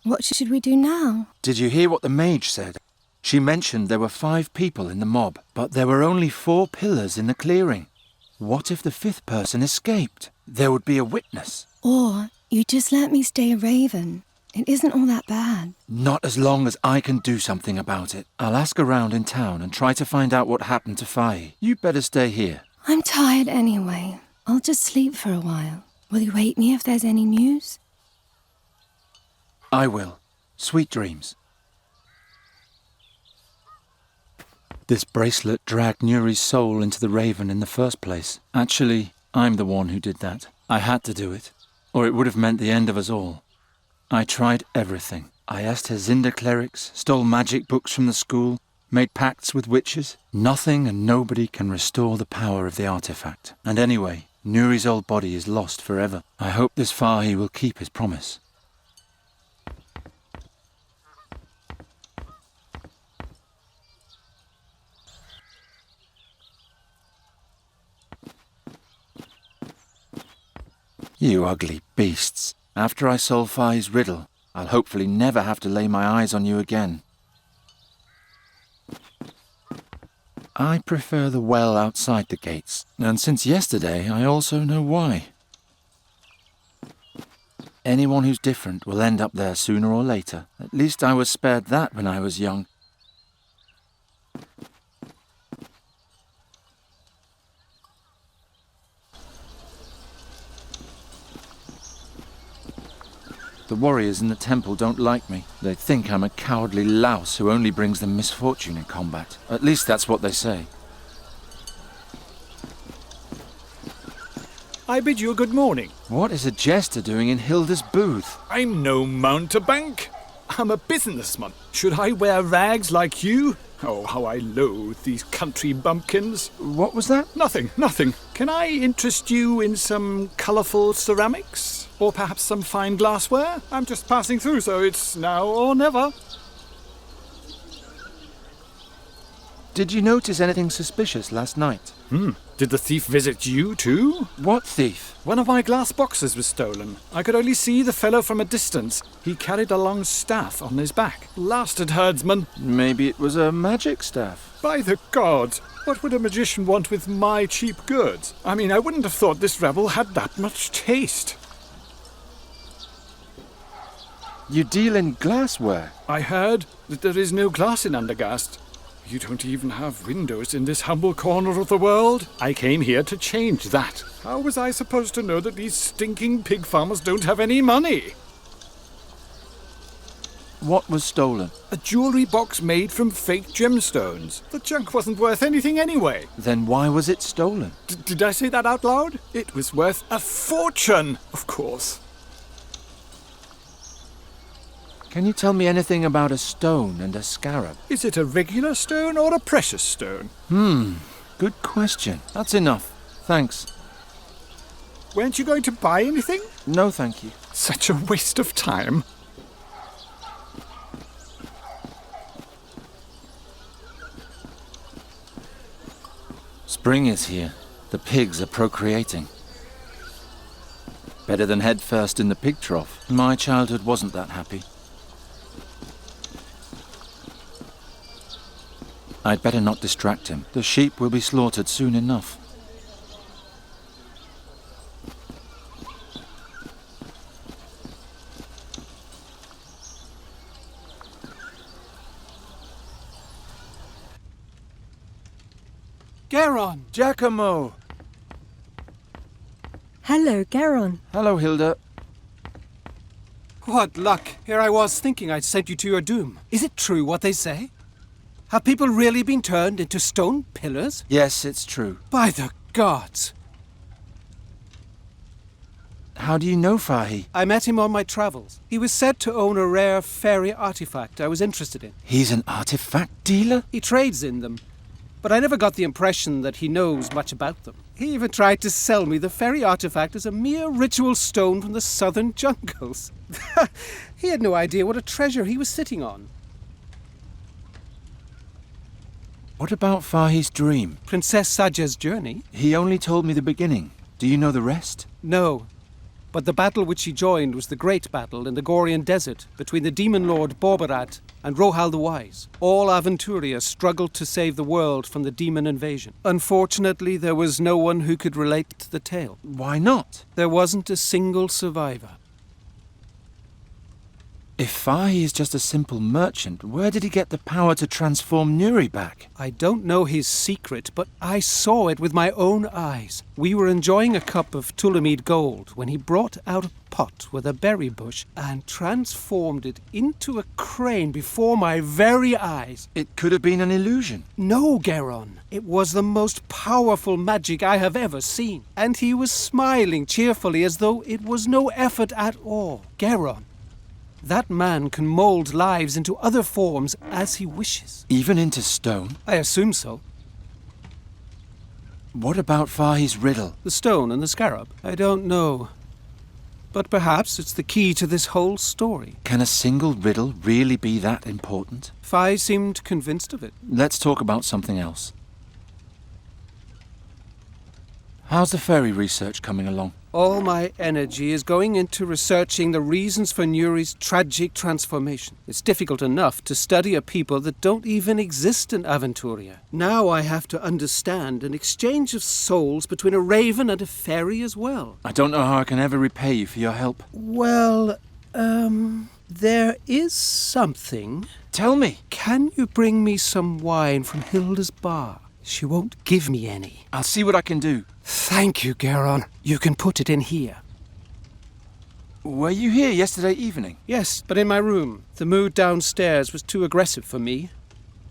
What should we do now? Did you hear what the mage said? She mentioned there were 5 people in the mob, but there were only 4 pillars in the clearing. What if the 5th person escaped? There would be a witness. Or you just let me stay a raven. It isn't all that bad. Not as long as I can do something about it. I'll ask around in town and try to find out what happened to Faye. You better stay here. I'm tired anyway. I'll just sleep for a while. Will you wake me if there's any news? I will. Sweet dreams. This bracelet dragged Nuri's soul into the raven in the first place. Actually, I'm the one who did that. I had to do it, or it would have meant the end of us all. I tried everything. I asked Hazinda clerics, stole magic books from the school, made pacts with witches. Nothing and nobody can restore the power of the artifact. And anyway, Nuri's old body is lost forever. I hope this Fahi will keep his promise. You ugly beasts. After I solve Fahi's riddle, I'll hopefully never have to lay my eyes on you again. I prefer the well outside the gates, and since yesterday I also know why. Anyone who's different will end up there sooner or later. At least I was spared that when I was young. The warriors in the temple don't like me. They think I'm a cowardly louse who only brings them misfortune in combat. At least that's what they say. I bid you a good morning. What is a jester doing in Hilda's booth? I'm no mountebank. I'm a businessman. Should I wear rags like you? Oh, how I loathe these country bumpkins. What was that? Nothing. Can I interest you in some colourful ceramics? Or perhaps some fine glassware? I'm just passing through, so it's now or never. Did you notice anything suspicious last night? Did the thief visit you too? What thief? One of my glass boxes was stolen. I could only see the fellow from a distance. He carried a long staff on his back. Blasted herdsman. Maybe it was a magic staff. By the gods, what would a magician want with my cheap goods? I mean, I wouldn't have thought this rebel had that much taste. You deal in glassware? I heard that there is no glass in Undergast. You don't even have windows in this humble corner of the world. I came here to change that. How was I supposed to know that these stinking pig farmers don't have any money? What was stolen? A jewellery box made from fake gemstones. The junk wasn't worth anything anyway. Then why was it stolen? Did I say that out loud? It was worth a fortune, of course. Can you tell me anything about a stone and a scarab? Is it a regular stone or a precious stone? Good question. That's enough. Thanks. Weren't you going to buy anything? No, thank you. Such a waste of time. Spring is here. The pigs are procreating. Better than head first in the pig trough. My childhood wasn't that happy. I'd better not distract him. The sheep will be slaughtered soon enough. Garon! Giacomo! Hello, Garon. Hello, Hilda. What luck! Here I was thinking I'd sent you to your doom. Is it true what they say? Have people really been turned into stone pillars? Yes, it's true. By the gods! How do you know Fahi? I met him on my travels. He was said to own a rare fairy artifact I was interested in. He's an artifact dealer? He trades in them, but I never got the impression that he knows much about them. He even tried to sell me the fairy artifact as a mere ritual stone from the southern jungles. He had no idea what a treasure he was sitting on. What about Fahi's dream? Princess Saja's journey? He only told me the beginning. Do you know the rest? No. But the battle which he joined was the great battle in the Gorian desert between the demon lord Borbarat and Rohal the Wise. All Aventuria struggled to save the world from the demon invasion. Unfortunately, there was no one who could relate to the tale. Why not? There wasn't a single survivor. If Fahi is just a simple merchant, where did he get the power to transform Nuri back? I don't know his secret, but I saw it with my own eyes. We were enjoying a cup of Tulamid gold when he brought out a pot with a berry bush and transformed it into a crane before my very eyes. It could have been an illusion. No, Geron. It was the most powerful magic I have ever seen. And he was smiling cheerfully as though it was no effort at all. Geron. That man can mold lives into other forms as he wishes. Even into stone? I assume so. What about Fahi's riddle? The stone and the scarab? I don't know. But perhaps it's the key to this whole story. Can a single riddle really be that important? Fahi seemed convinced of it. Let's talk about something else. How's the fairy research coming along? All my energy is going into researching the reasons for Nuri's tragic transformation. It's difficult enough to study a people that don't even exist in Aventuria. Now I have to understand an exchange of souls between a raven and a fairy as well. I don't know how I can ever repay you for your help. Well, there is something. Tell me. Can you bring me some wine from Hilda's bar? She won't give me any. I'll see what I can do. Thank you, Geron. You can put it in here. Were you here yesterday evening? Yes, but in my room. The mood downstairs was too aggressive for me.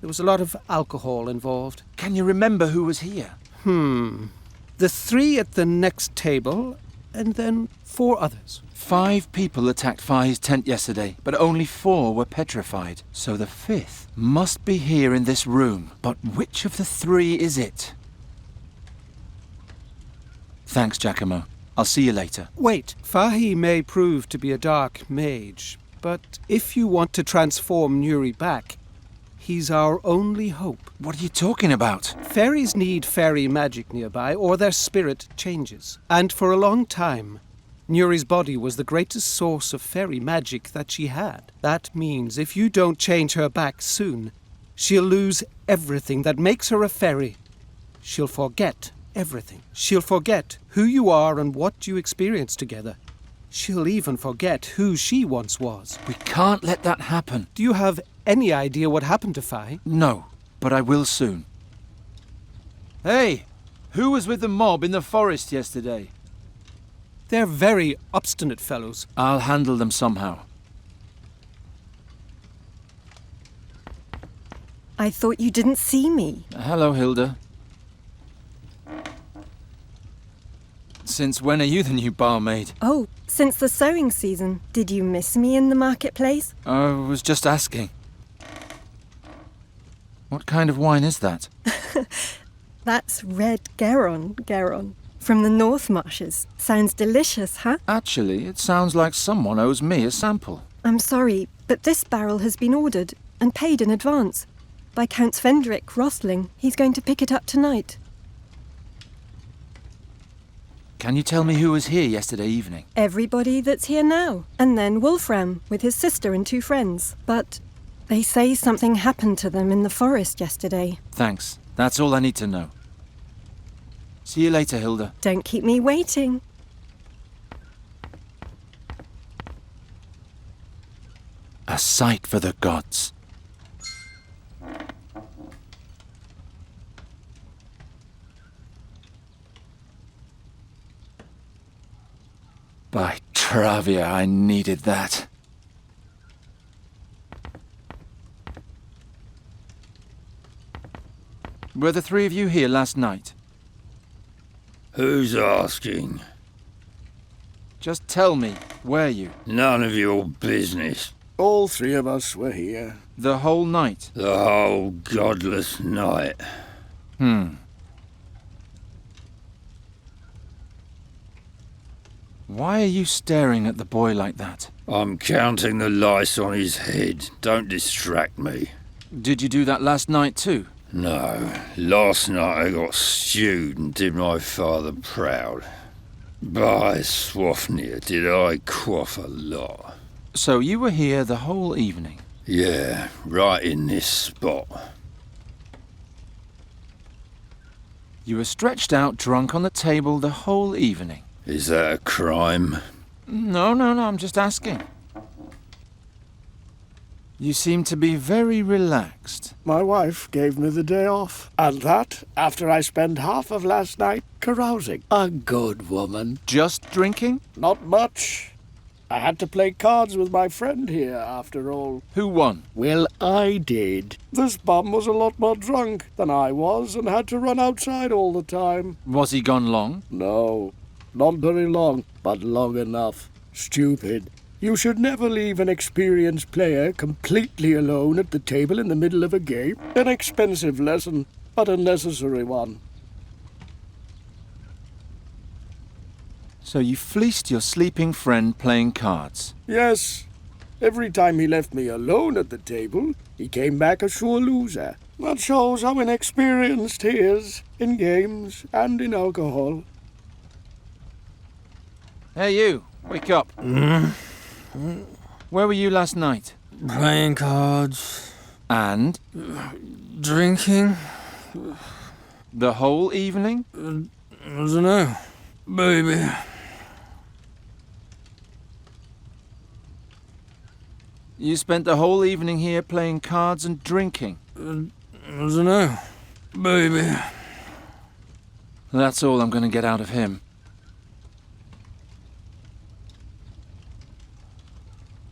There was a lot of alcohol involved. Can you remember who was here? The 3 at the next table, and then 4 others. 5 people attacked Fahi's tent yesterday, but only 4 were petrified. So the 5th must be here in this room. But which of the 3 is it? Thanks, Giacomo. I'll see you later. Wait, Fahi may prove to be a dark mage, but if you want to transform Nuri back, he's our only hope. What are you talking about? Fairies need fairy magic nearby, or their spirit changes. And for a long time, Nuri's body was the greatest source of fairy magic that she had. That means if you don't change her back soon, she'll lose everything that makes her a fairy. She'll forget everything. She'll forget who you are and what you experienced together. She'll even forget who she once was. We can't let that happen. Do you have any idea what happened to Fahi? No, but I will soon. Hey, who was with the mob in the forest yesterday? They're very obstinate fellows. I'll handle them somehow. I thought you didn't see me. Hello, Hilda. Since when are you the new barmaid? Oh, since the sowing season. Did you miss me in the marketplace? I was just asking. What kind of wine is that? That's red Geron. From the North Marshes. Sounds delicious, huh? Actually, it sounds like someone owes me a sample. I'm sorry, but this barrel has been ordered and paid in advance by Count Svendrik Rosling. He's going to pick it up tonight. Can you tell me who was here yesterday evening? Everybody that's here now. And then Wolfram with his sister and 2 friends. But they say something happened to them in the forest yesterday. Thanks. That's all I need to know. See you later, Hilda. Don't keep me waiting. A sight for the gods. By Travia, I needed that. Were the 3 of you here last night? Who's asking? Just tell me, were you? None of your business. All 3 of us were here. The whole night? The whole godless night. Why are you staring at the boy like that? I'm counting the lice on his head. Don't distract me. Did you do that last night too? No. Last night I got stewed and did my father proud. By Swafnir, did I quaff a lot. So you were here the whole evening? Yeah, right in this spot. You were stretched out drunk on the table the whole evening? Is that a crime? No, I'm just asking. You seem to be very relaxed. My wife gave me the day off. And that after I spent half of last night carousing. A good woman. Just drinking? Not much. I had to play cards with my friend here, after all. Who won? Well, I did. This bum was a lot more drunk than I was and had to run outside all the time. Was he gone long? No, not very long, but long enough. Stupid. You should never leave an experienced player completely alone at the table in the middle of a game. An expensive lesson, but a necessary one. So you fleeced your sleeping friend playing cards? Yes. Every time he left me alone at the table, he came back a sure loser. That shows how inexperienced he is in games and in alcohol. Hey you, wake up. Where were you last night? Playing cards. And? Drinking. The whole evening? I don't know. Baby. You spent the whole evening here playing cards and drinking? I don't know. Baby. That's all I'm going to get out of him.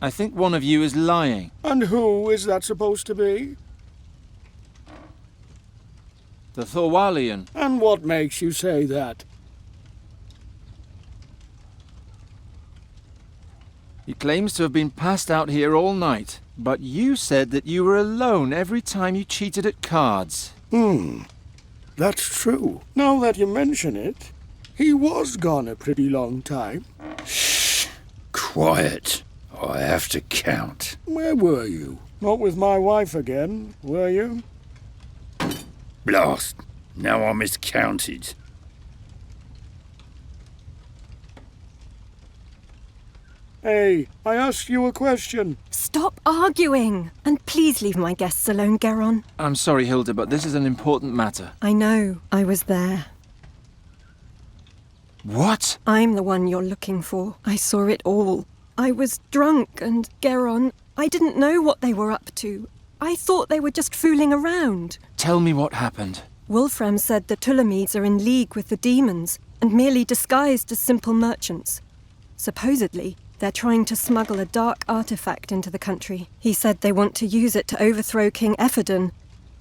I think one of you is lying. And who is that supposed to be? The Thorwalian. And what makes you say that? He claims to have been passed out here all night, but you said that you were alone every time you cheated at cards. That's true. Now that you mention it, he was gone a pretty long time. Shh! Quiet. I have to count. Where were you? Not with my wife again, were you? Blast! Now I miscounted. Hey, I asked you a question. Stop arguing! And please leave my guests alone, Geron. I'm sorry, Hilda, but this is an important matter. I know. I was there. What? I'm the one you're looking for. I saw it all. I was drunk and, Geron, I didn't know what they were up to. I thought they were just fooling around. Tell me what happened. Wolfram said the Tulamides are in league with the demons and merely disguised as simple merchants. Supposedly, they're trying to smuggle a dark artifact into the country. He said they want to use it to overthrow King Ephedon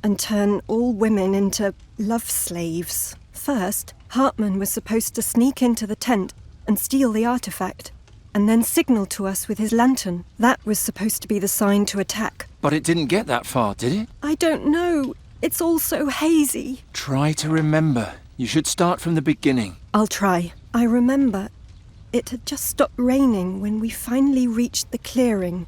and turn all women into love slaves. First, Hartman was supposed to sneak into the tent and steal the artifact, and then signal to us with his lantern. That was supposed to be the sign to attack. But it didn't get that far, did it? I don't know. It's all so hazy. Try to remember. You should start from the beginning. I'll try. I remember it had just stopped raining when we finally reached the clearing.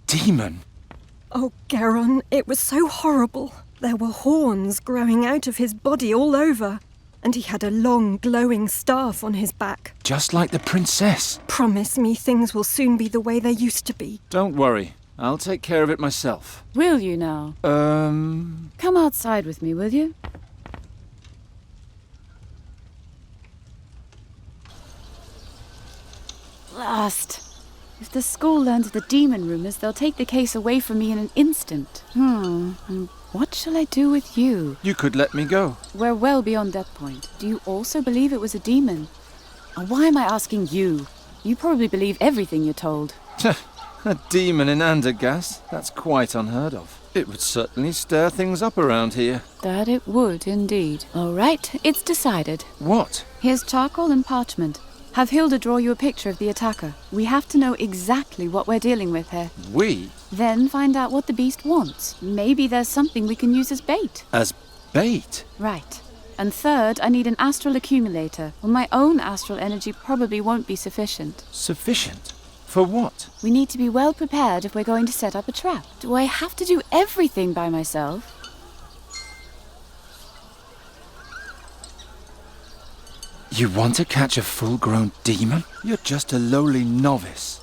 Demon? Oh, Geron, it was so horrible. There were horns growing out of his body all over, and he had a long, glowing staff on his back. Just like the princess. Promise me things will soon be the way they used to be. Don't worry. I'll take care of it myself. Will you now? Come outside with me, will you? Blast! If the school learns the demon rumors, they'll take the case away from me in an instant. And what shall I do with you? You could let me go. We're well beyond that point. Do you also believe it was a demon? And why am I asking you? You probably believe everything you're told. A demon in Andergast? That's quite unheard of. It would certainly stir things up around here. That it would, indeed. All right, it's decided. What? Here's charcoal and parchment. Have Hilda draw you a picture of the attacker. We have to know exactly what we're dealing with here. We? Then find out what the beast wants. Maybe there's something we can use as bait. As bait? Right. And third, I need an astral accumulator. Well, my own astral energy probably won't be sufficient. Sufficient? For what? We need to be well prepared if we're going to set up a trap. Do I have to do everything by myself? You want to catch a full-grown demon? You're just a lowly novice.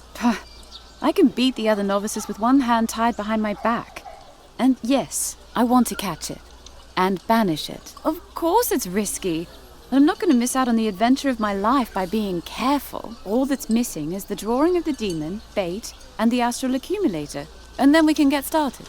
I can beat the other novices with one hand tied behind my back. And yes, I want to catch it. And banish it. Of course it's risky. But I'm not going to miss out on the adventure of my life by being careful. All that's missing is the drawing of the demon, bait, and the astral accumulator. And then we can get started.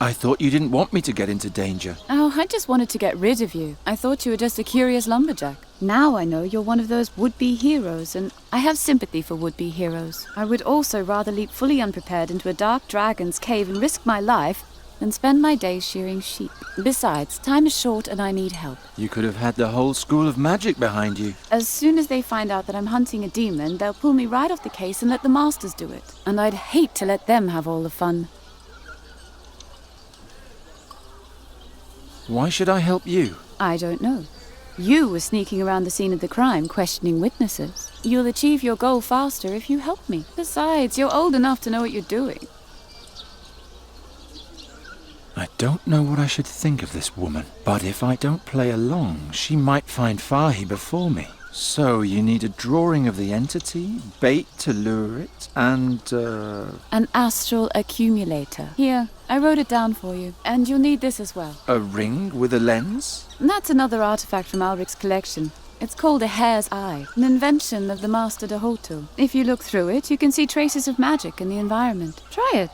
I thought you didn't want me to get into danger. Oh, I just wanted to get rid of you. I thought you were just a curious lumberjack. Now I know you're one of those would-be heroes, and I have sympathy for would-be heroes. I would also rather leap fully unprepared into a dark dragon's cave and risk my life than spend my days shearing sheep. Besides, time is short and I need help. You could have had the whole school of magic behind you. As soon as they find out that I'm hunting a demon, they'll pull me right off the case and let the masters do it. And I'd hate to let them have all the fun. Why should I help you? I don't know. You were sneaking around the scene of the crime, questioning witnesses. You'll achieve your goal faster if you help me. Besides, you're old enough to know what you're doing. I don't know what I should think of this woman, but if I don't play along, she might find Fahi before me. So you need a drawing of the entity, bait to lure it, and An astral accumulator. Here, I wrote it down for you. And you'll need this as well. a ring with a lens? That's another artifact from Alric's collection. It's called a hare's eye, an invention of the Master Dahoto. If you look through it, you can see traces of magic in the environment. Try it.